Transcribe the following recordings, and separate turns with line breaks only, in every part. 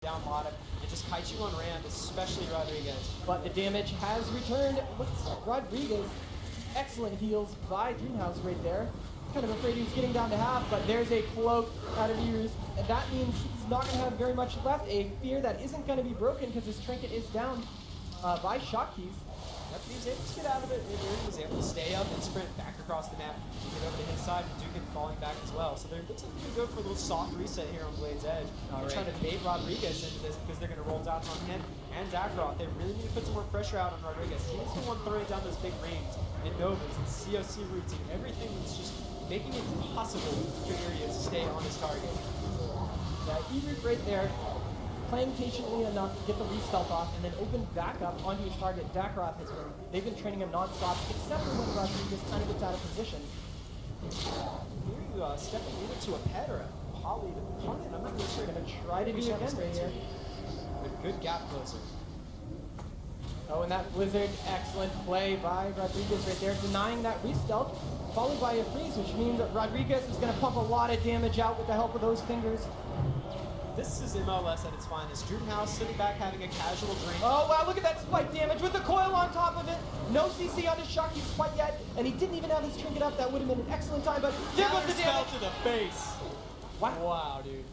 down bottom and just Kimchiman ran, especially Rodriguez.
But the damage has returned. Looks like Rodriguez. Excellent heals by Dreamhouse right there. Kind of afraid he was getting down to half, but there's a cloak out of ears, and that means he's not going to have very much left. A fear that isn't going to be broken because his trinket is down by shot keys.
Yep, he was able to get out of it. He was able to stay up and sprint back across the map to get over to his side, and Dukin falling back as well. So they're looks like they're going to go for a little soft reset here on Blade's Edge. They're trying to bait Rodriguez into this because they're going to roll down on him and Dakroth. They really need to put some more pressure out on Rodriguez. He's the one throwing down those big rings and Novas and COC roots and everything that's just making it impossible for Area to stay on his target.
That E-root right there, playing patiently enough to get the re-stealth off and then open back up onto his target. Dakroth they've been training him non-stop, except for when Rodriguez kind of gets out of position.
Here you stepping either to a pet or a poly to punt it. I'm not really sure.
Gonna try to do it again right here.
Good gap closer.
Oh, and that Blizzard, excellent play by Rodriguez right there, denying that re-stealth, followed by a freeze, which means that Rodriguez is going to pump a lot of damage out with the help of those fingers.
This is MLS at its finest. Dreamhouse sitting back having a casual drink.
Oh, wow, look at that spike damage with the coil on top of it. No CC on his shot keys quite yet, and he didn't even have his trinket up. That would have been an excellent time, but there goes the damage.
To the face.
Wow.
Wow, dude.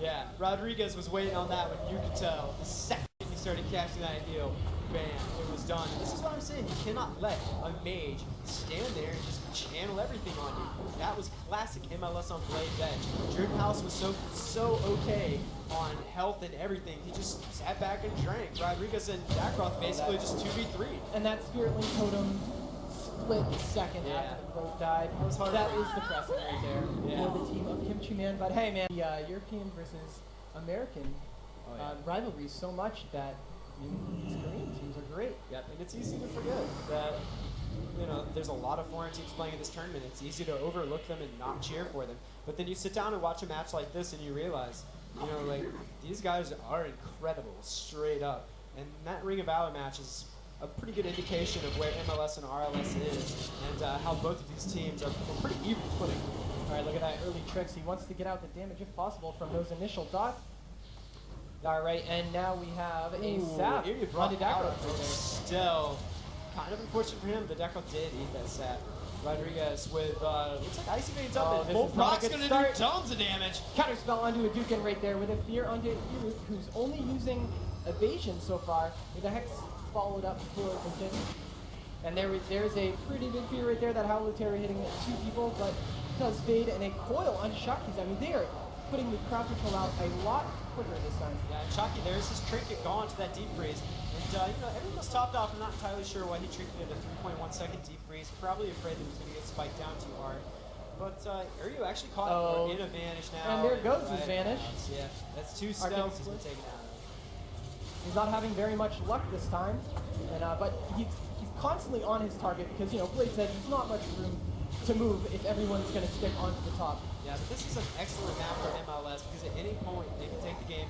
Yeah, Rodriguez was waiting on that one. You could tell. The second he started catching that heal, bam, it was done. And this is what I'm saying. You cannot let a mage stand there and just channel everything on you. That was classic MLS on Blade's Edge. Dreamhouse was so okay on health and everything. He just sat back and drank. Rodriguez and Dakroth basically just 2v3.
And that Spirit Link totem split second after the boat died. That is the precedent right there for the team of Kimchiman. But hey, man, the European versus American rivalry is so much that these Korean teams are great.
Yep, and it's easy to forget that, you know, there's a lot of foreign teams playing in this tournament. It's easy to overlook them and not cheer for them. But then you sit down and watch a match like this and you realize, you know, like, these guys are incredible, straight up. And that Ring of Valor match is a pretty good indication of where MLS and RLS is and how both of these teams are pretty even footing.
All right, look at that early tricks. He wants to get out the damage if possible from those initial dots. All right, and now we have a sap onto Dakroth.
Still, kind of unfortunate for him, but Dakroth did eat that sap. Rodriguez with, looks like Icy Veins up, and Bolt Rock's going to do tons of damage.
Counterspell onto a Dukin right there with a fear onto Iruk, who's only using evasion so far, with a Hex followed up for Dukin. And there's a pretty big fear right there, that Howler Terror hitting two people, but does fade, and a coil onto Shotkeys. I mean, they are putting the crowd control out a lot quicker this time.
Yeah, and Shocky, there's his trinket gone to that deep freeze. And, you know, everyone was topped off. I'm not entirely sure why he trinketed a 3.1 second deep freeze. Probably afraid that he was going to get spiked down too hard. But Iryu actually caught him in a vanish now.
And there goes his vanish.
Yeah, that's two stealths he's been taken out of.
He's not having very much luck this time. And, but he's constantly on his target because, you know, Blade said he's not much room to move if everyone's going to stick onto the top.
Yeah, but this is an excellent map for MLS because at any point they can take the game